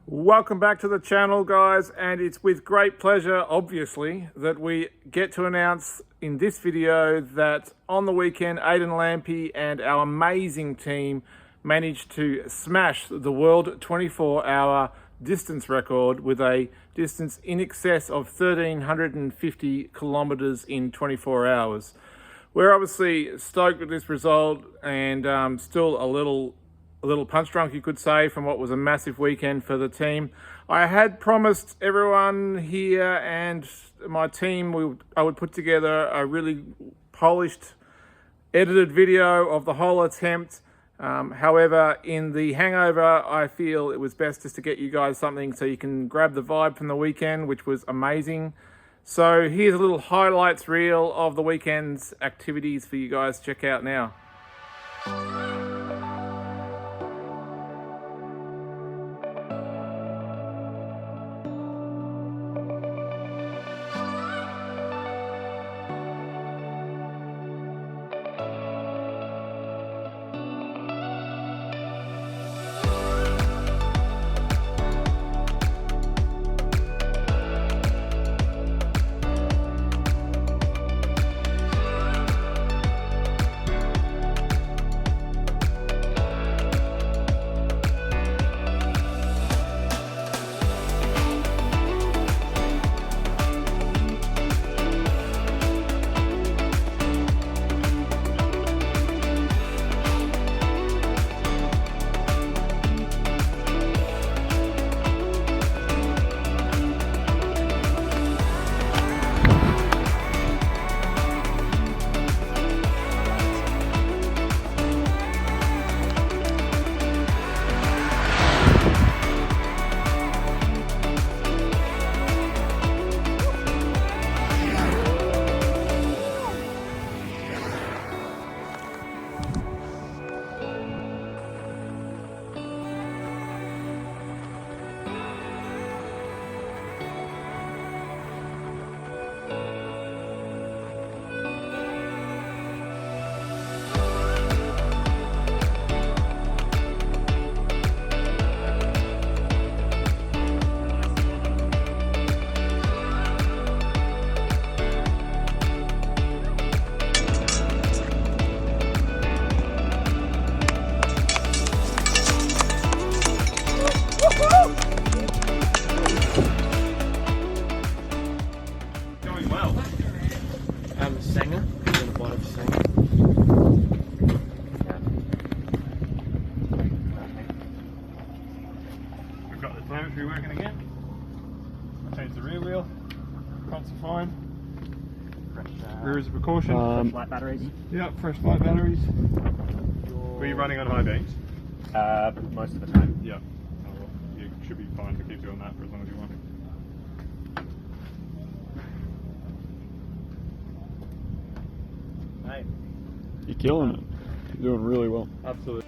Welcome back to the channel, guys, and it's with great pleasure, obviously, that we get to announce in this video that on the weekend, Aidan Lampy and our amazing team managed to smash the world 24-hour distance record with a distance in excess of 1,350 kilometers in 24 hours. We're obviously stoked with this result and still a little punch drunk, you could say, from what was a massive weekend for the team. I had promised everyone here and my team I would put together a really polished, edited video of the whole attempt. However, in the hangover, I feel it was best just to get you guys something so you can grab the vibe from the weekend, which was amazing. So here's a little highlights reel of the weekend's activities for you guys to check out now. We've got the telemetry working again. Change the rear wheel. Fronts are fine. Rear is a precaution. Fresh light batteries. Yep, fresh light batteries. Were you running on high beams? Most of the time. Yep. Oh, well, you should be fine to keep doing that for as long as you want. Hey. You're killing it. You're doing really well. Absolutely.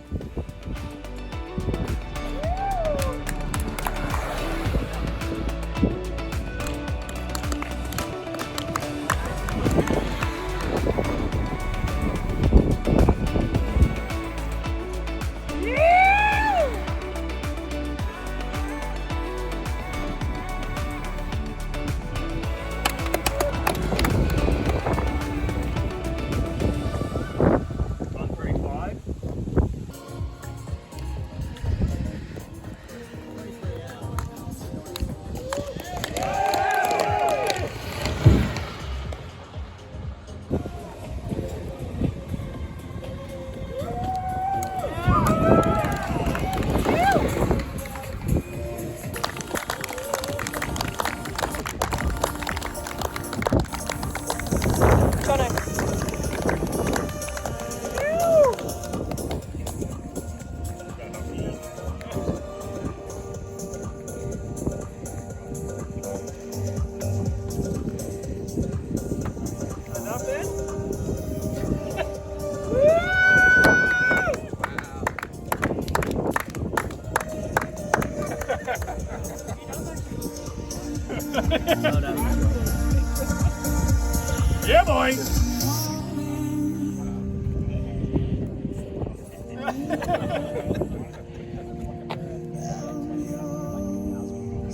Yeah, boy.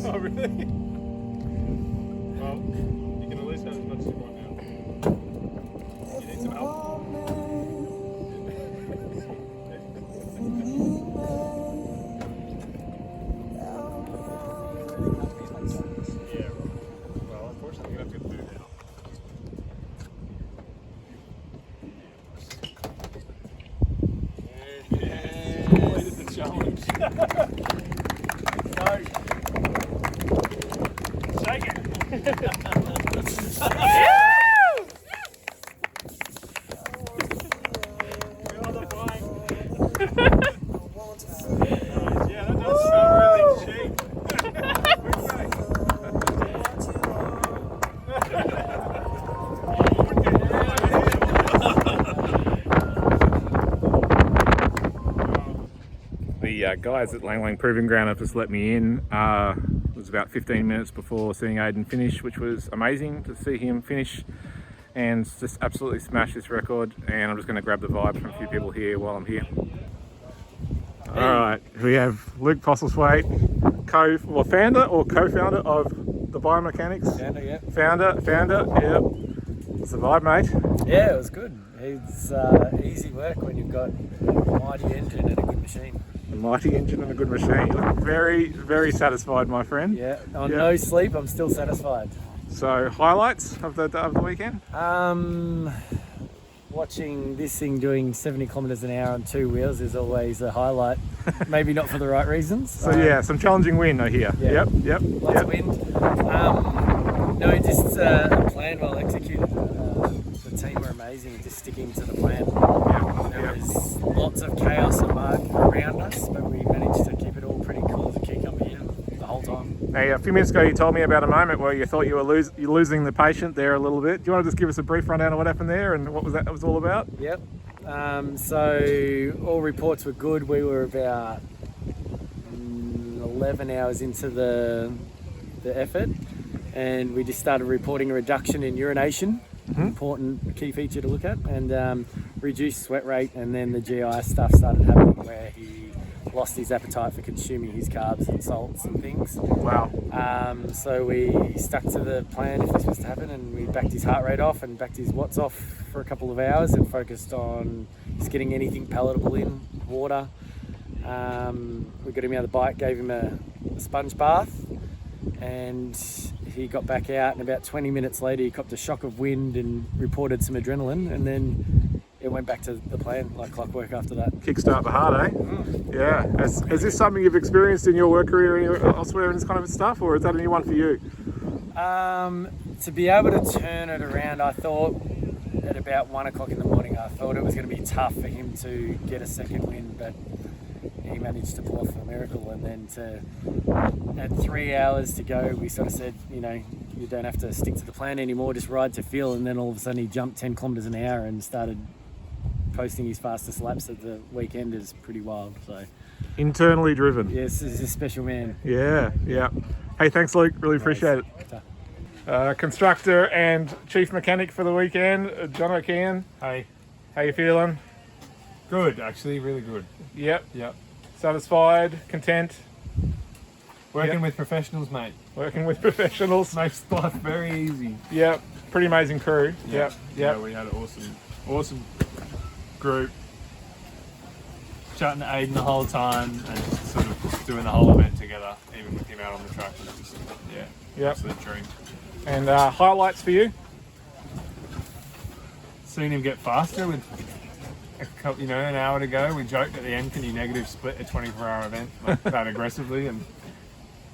Oh, really? Well, you can at least have as much as you want now. You need some help? Yeah. Well, unfortunately, that's good to do now. Completed the challenge. Shake it. Yeah, that does smell really cheap. The guys at Lang Lang Proving Ground have just let me in. It was about 15 minutes before seeing Aiden finish, which was amazing to see him finish and just absolutely smash this record. And I'm just going to grab the vibe from a few people here while I'm here. All right, we have Luke Postlethwaite, founder or co-founder of the Biomechanics. Founder, yeah. It's the vibe, mate. Yeah, it was good. It's easy work when you've got a mighty engine and a good machine. A mighty engine and a good machine. You look very, very satisfied, my friend. Yeah, on no sleep, I'm still satisfied. So, highlights of the weekend? Watching this thing doing 70 kilometres an hour on two wheels is always a highlight. Maybe not for the right reasons. So yeah, some challenging wind I hear. Yeah. Yep. Lots of wind. No, just a plan well executed. The team were amazing, just sticking to the plan. There was lots of chaos and mud around us, but we managed to keep it all pretty cool as a cucumber here the whole time. Now, a few minutes ago you told me about a moment where you thought you were losing the patient there a little bit. Do you want to just give us a brief rundown of what happened there and what that was all about? Yep. So all reports were good. We were about 11 hours into the effort, and we just started reporting a reduction in urination. Important key feature to look at, and reduced sweat rate, and then the GI stuff started happening where he lost his appetite for consuming his carbs and salts and things. Wow. So we stuck to the plan if this was to happen, and we backed his heart rate off and backed his watts off for a couple of hours and focused on just getting anything palatable in, water. We got him out of the bike, gave him a sponge bath, and he got back out, and about 20 minutes later he copped a shock of wind and reported some adrenaline, and then it went back to the plan like clockwork after that. Kickstart the heart, eh? Yeah. Is this something you've experienced in your work career elsewhere in this kind of stuff, or is that a new one for you? To be able to turn it around, I thought at about 1 o'clock in the morning, I thought it was going to be tough for him to get a second win, but he managed to pull off a miracle. And then at 3 hours to go, we sort of said, you don't have to stick to the plan anymore, just ride to feel. And then all of a sudden he jumped 10 kilometres an hour and started posting his fastest laps at the weekend. Is pretty wild. So Internally driven. yes, he's a special man. Yeah. Hey, thanks, Luke. Really appreciate it. Constructor and chief mechanic for the weekend, John O'Kean. Hey, How you feeling? good, actually, really good. Yep. Yep. Satisfied, content, Working Yep. with professionals, mate. working with professionals. Makes life very easy. Yep. Pretty amazing crew. Yeah, Yep. we had an awesome group. Chatting to Aiden the whole time and just sort of doing the whole event together, even with him out on the track. Was just, Yep. absolute dream. And highlights for you? Seeing him get faster with an hour to go. We joked at the end, can you negative split a 24-hour event like that aggressively? And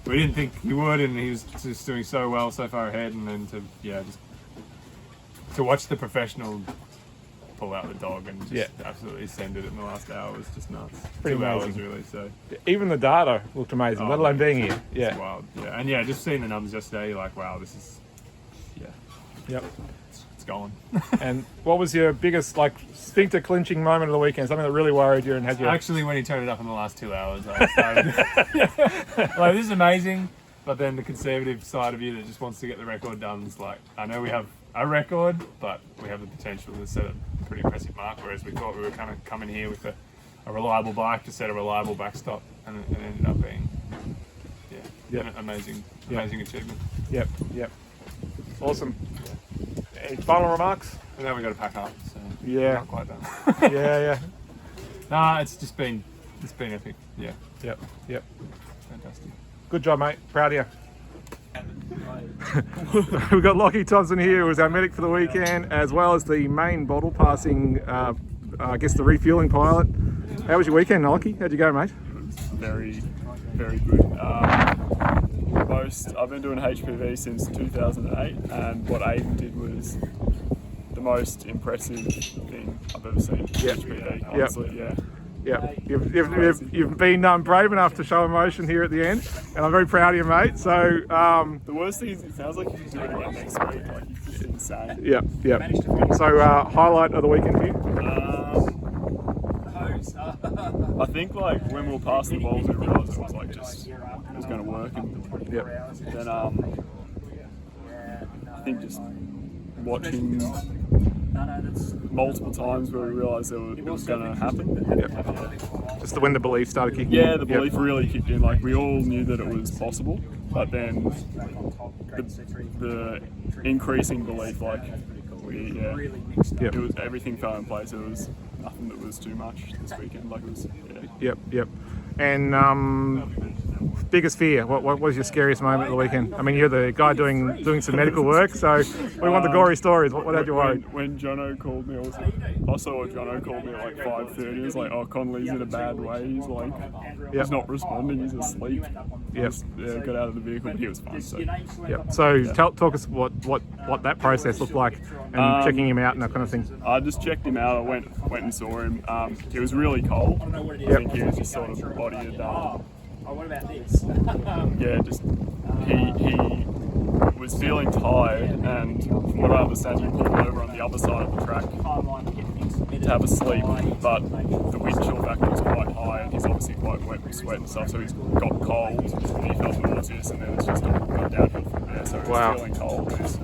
we didn't think he would, and he was just doing so well, so far ahead. And then to watch the professional pull out the dog and just absolutely send it in the last hour was just nuts. Pretty 2 hours amazing. really. So Even the data looked amazing, let alone being here. it's Yeah. wild. Yeah, and just seeing the numbers yesterday, you're like, wow, this is Yep. it's going. And what was your biggest sphincter clinching moment of the weekend? Something that really worried you and had you? Actually, when he turned it up in the last 2 hours, I started like, this is amazing. But then the conservative side of you that just wants to get the record done is like, I know we have a record, but we have the potential to set a pretty impressive mark. Whereas we thought we were kind of coming here with a reliable bike to set a reliable backstop, and it ended up being Yep. An amazing achievement. Yep. Awesome. Any final remarks? And now we got to pack up. So Yeah. not quite done. Yeah. Nah, it's been epic. Yeah, Yep. fantastic. Good job, mate. Proud of you. We've got Lockie Thompson here, who was our medic for the weekend, as well as the main bottle passing, I guess the refueling pilot. How was your weekend, Lockie? How'd you go, mate? Very, very good. I've been doing HPV since 2008, and what Aiden did was the most impressive thing I've ever seen. Yep. HPV, honestly, yeah. Yeah, you've been brave enough to show emotion here at the end, and I'm very proud of you, mate. So, The worst thing is, it sounds like he's doing it next week. Like, he's just insane. yeah. So, highlight of the weekend for you? I think like when we were passing the balls, we realised it was like just it was going to work, and Yep. then I think just watching multiple times where we realised it was going to happen. Just when the belief started kicking in. Yeah, the belief really kicked in. Like we all knew that it was possible, but then the increasing belief, like it was everything fell in place. It was nothing that was too much this weekend. Like it was, Yep. And biggest fear? What was your scariest moment of the weekend? I mean, you're the guy doing some medical work, so we want the gory stories. What had you worried? When Jono called me, I saw Jono called me at like 5:30. He was like, "Oh, Connolly's in a bad way. He's like, he's not responding. He's asleep." Yep. Got out of the vehicle, but he was fine. So. Yep. So talk us what that process looked like, and checking him out and that kind of thing. I just checked him out. I went and saw him. He was really cold. I think he was just sort of body had just he was feeling tired, and from what I understand, he pulled over on the other side of the track to have a sleep, but the wind chill factor was quite high, and he's obviously quite wet with sweat and stuff, so he's got cold, and he felt nauseous, and then it's just all gone downhill from there. So he was feeling cold, and his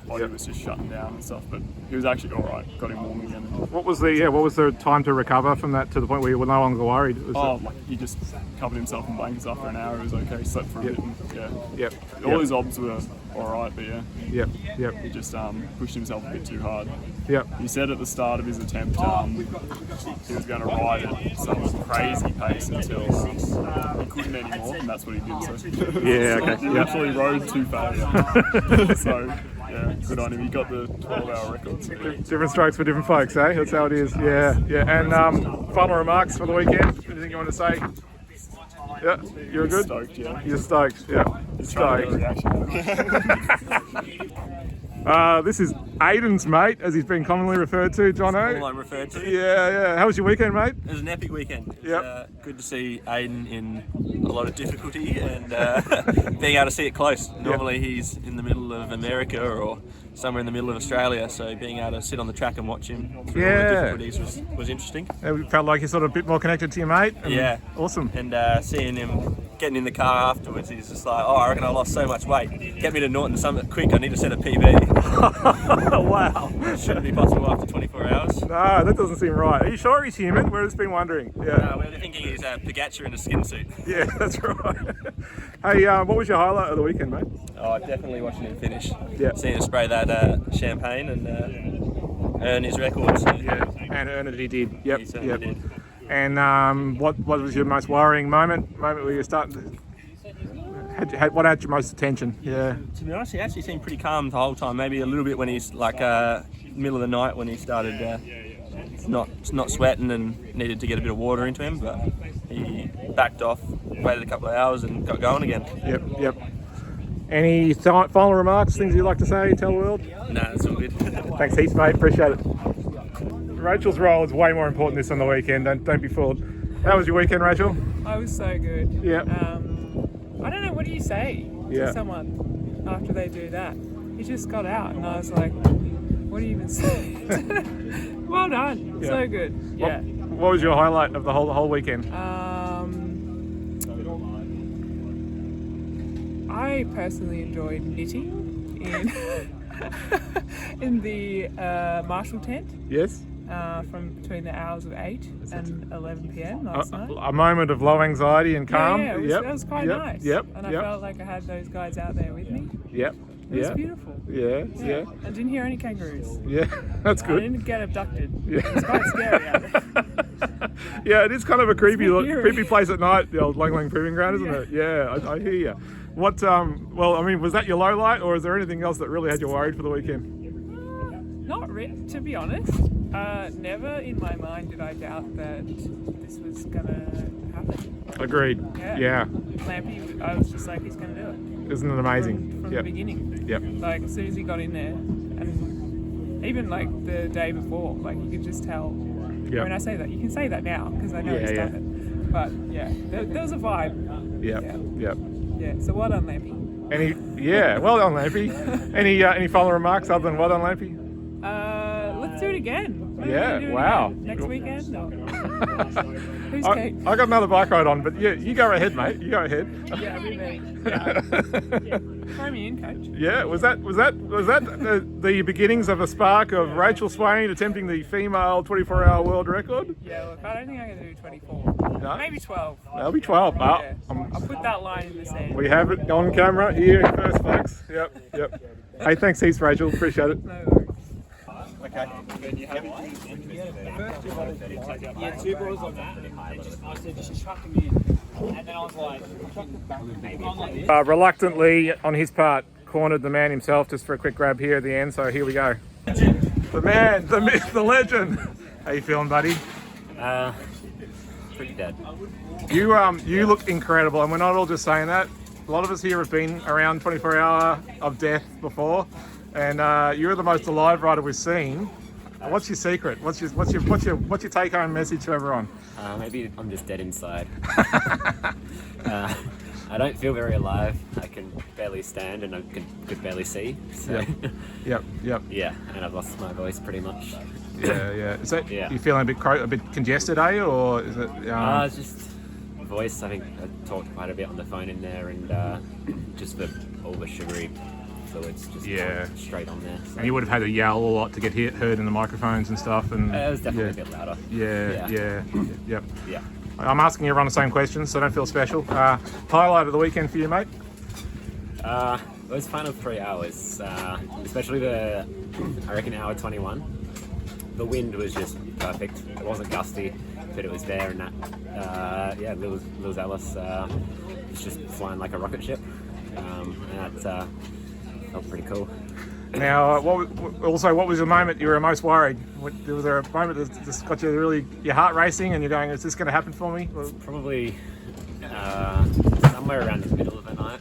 body was just shutting down and stuff, but he was actually all right. Got him warm again. What was the time to recover from that to the point where you were no longer worried? Like he just covered himself in blankets after an hour. He was okay. Slept for a bit. And, Yep. All his obs were all right, but Yep. he just pushed himself a bit too hard. Yep. He said at the start of his attempt he was going to ride at some crazy pace until he couldn't anymore, and that's what he did. So Yeah. Okay. he literally rode too fast. So yeah, good on him. He got the 12-hour record. So. Different strokes for different folks, eh? That's how it is. Yeah. And final remarks for the weekend. Anything you want to say? Yeah, you're good. Stoked, yeah. You're stoked. Yeah. Stoked. This is Aiden's mate, as he's been commonly referred to, Jono. All I'm referred to. Yeah. How was your weekend, mate? It was an epic weekend. It was, Yep. good to see Aiden in a lot of difficulty and being able to see it close. Normally he's in the middle of America or somewhere in the middle of Australia, so being able to sit on the track and watch him through all the difficulties was interesting. It felt like you're sort of a bit more connected to your mate. Yeah. Awesome. And seeing him getting in the car afterwards, he's just like, "Oh, I reckon I lost so much weight. Get me to Norton Summit quick. I need to set a PB." Wow. Shouldn't be possible after 24 hours. No, that doesn't seem right. Are you sure he's human? We've just been wondering. Yeah. We're thinking he's a Pikachu in a skin suit. Yeah, that's right. Hey, what was your highlight of the weekend, mate? Oh, definitely watching him finish. Yeah. Seeing him spray that champagne and earn his records. Yeah, and earn it he did. Yep. He certainly did. And what was your most worrying moment? Moment where you're starting to... What had your most attention? Yeah. To be honest, he actually seemed pretty calm the whole time. Maybe a little bit when he's like middle of the night when he started not sweating and needed to get a bit of water into him, but he backed off, waited a couple of hours and got going again. Yep. Any final remarks, things you'd like to say, tell the world? No, that's all good. Thanks heaps, mate. Appreciate it. Rachel's role is way more important this on the weekend. Don't be fooled. How was your weekend, Rachel? I was so good. Yeah. I don't know, what do you say to someone after they do that? He just got out and I was like, what do you even say? Well done. Yeah. So good. Yeah. What was your highlight of the whole weekend? I personally enjoyed knitting in in the Marshall tent. Yes. from between the hours of 8 and 11 p.m. last night. A moment of low anxiety and calm. Yeah, it was quite nice. Yep. And I felt like I had those guys out there with me. Yep. It was beautiful. Yeah. I didn't hear any kangaroos. Yeah, that's I good. didn't get abducted. Yeah. It was quite scary out there. Yeah, it is kind of a creepy, eerie. creepy place at night, the old Lang Lang Proving Ground, isn't it? Yeah, I hear you. What, well, I mean, was that your low light, or is there anything else that really had you worried for the weekend? Not to be honest. Never in my mind did I doubt that this was gonna happen. Agreed. Yeah. Lampy, I was just like, he's gonna do it. Isn't it amazing? From the beginning. Yep. Like, as soon as he got in there, and even like the day before, like you could just tell. Yep. When I say that, you can say that now because I know he's done it. But yeah, there was a vibe. Yep. Yeah. So well done, Lampy. Well done, Lampy. Any final remarks other than well done, Lampy? Let's do it again. When are we Yeah, gonna do it wow. again? Next weekend? Or? Who's I Kate? got another bike ride on, but yeah, you go ahead, mate. You go ahead. Yeah, me. Yeah. Throw me in, coach. Yeah, was that the beginnings of a spark of Rachel Swain attempting the female 24-hour world record? Yeah, look, I don't think I'm going to do 24. No? Maybe 12. That'll be 12. Yeah. I'll put that line in the sand. We have it on camera here first, folks. Yep. Hey, thanks heaps, Rachel. Appreciate it. No worries. Okay. Yeah, 2 bottles on that. I said just chuck them in. And then I was like, chuck them back. I'm like this. Reluctantly, on his part, cornered the man himself just for a quick grab here at the end. So here we go. The man, the myth, the legend. How you feeling, buddy? Pretty dead. You look incredible, and we're not all just saying that. A lot of us here have been around 24 hour of death before, and you're the most alive rider we've seen. What's your secret? What's your take home message to everyone? Maybe I'm just dead inside. I don't feel very alive. I can barely stand and I could barely see. So. Yep. Yeah, and I've lost my voice pretty much. Yeah. Is that Yeah. you feeling a bit congested, or is it? It's just voice. I think I talked quite a bit on the phone in there, and just all the sugary fluids just going straight on there. So. And you would have had to yell a lot to get heard in the microphones and stuff. And it was definitely a bit louder. Yep. Yeah. I'm asking everyone the same questions, so don't feel special. Highlight of the weekend for you, mate? Those final 3 hours, especially I reckon hour 21. The wind was just perfect. It wasn't gusty, but it was there, and that, Overzealous was just flying like a rocket ship, and that felt pretty cool. Now, what was the moment you were most worried? Was there a moment that just got you really, your heart racing and you're going, is this going to happen for me? Probably somewhere around the middle of the night.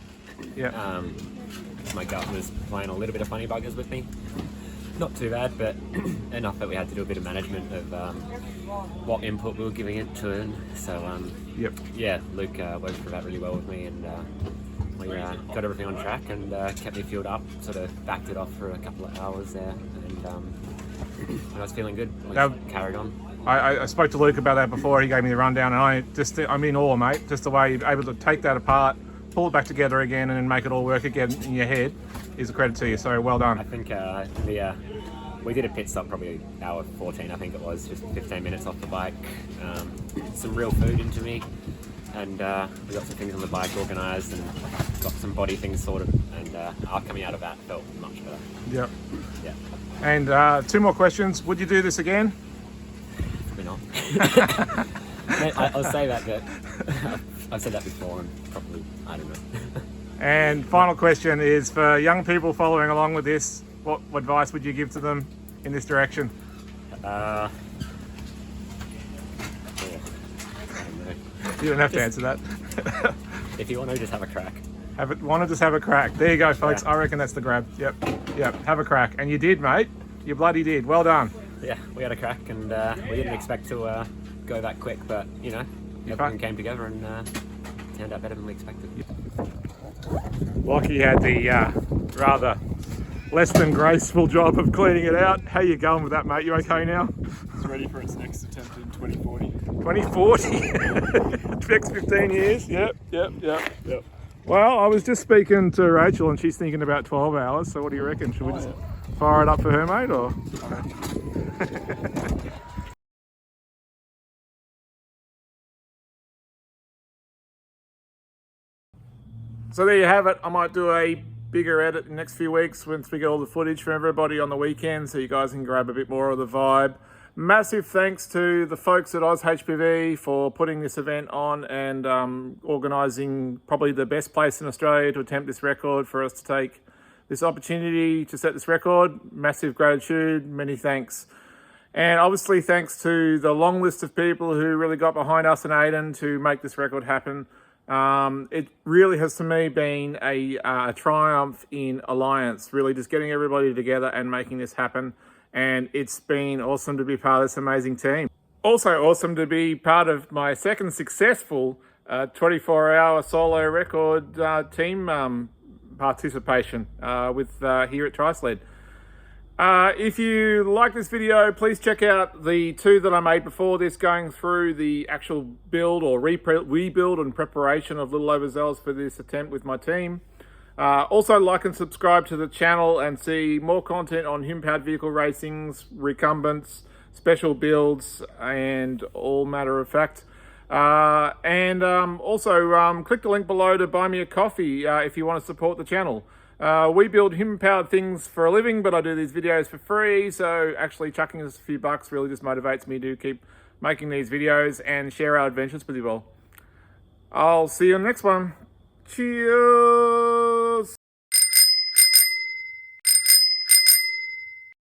Yeah. My gut was playing a little bit of funny buggers with me. Not too bad, but enough that we had to do a bit of management of what input we were giving it to. And so, Luke worked through that really well with me, and we got everything on track and kept me fueled up, sort of backed it off for a couple of hours there, and I was feeling good. Carried on. I spoke to Luke about that before. He gave me the rundown, and I'm in awe, mate. Just the way you're able to take that apart, pull it back together again, and then make it all work again in your head is a credit to you. So well done. I think we did a pit stop probably hour 14, I think it was, just 15 minutes off the bike. Some real food into me, and we got some things on the bike organised and got some body things sorted, and coming out of that felt much better. Yep. Yeah. And 2 more questions. Would you do this again? Probably not. I'll say that, but I've said that before, and probably, I don't know. And final question is for young people following along with this, what advice would you give to them in this direction? I don't know. You don't have to answer that. If you want to, just have a crack. Just have a crack. There you go, folks. Yeah. I reckon that's the grab. Yep. Have a crack. And you did, mate. You bloody did. Well done. Yeah, we had a crack, and we didn't expect to go that quick, but everything came together and turned out better than we expected. Lockie had the rather less than graceful job of cleaning it out. How you going with that, mate? You okay now? It's ready for its next attempt in 2040. 2040? Next 15 years? Yep. Well, I was just speaking to Rachel and she's thinking about 12 hours, so what do you reckon? Should we just fire it up for her, mate, or? So there you have it. I might do a bigger edit in the next few weeks once we get all the footage from everybody on the weekend so you guys can grab a bit more of the vibe. Massive thanks to the folks at HPV for putting this event on and organising probably the best place in Australia to attempt this record for us to take this opportunity to set this record. Massive gratitude, many thanks. And obviously thanks to the long list of people who really got behind us and Aiden to make this record happen. It really has to me been a triumph in alliance, really just getting everybody together and making this happen. And it's been awesome to be part of this amazing team. Also awesome to be part of my second successful 24-hour solo record team participation with here at Trisled. If you like this video, please check out the two that I made before this, going through the actual build or rebuild and preparation of Little Overzealous for this attempt with my team. Also like and subscribe to the channel and see more content on human-powered vehicle racings, recumbents, special builds, and all matter of fact. Also click the link below to buy me a coffee if you want to support the channel. We build human-powered things for a living, but I do these videos for free, so actually chucking us a few bucks really just motivates me to keep making these videos and share our adventures with you all. I'll see you on the next one. Cheers!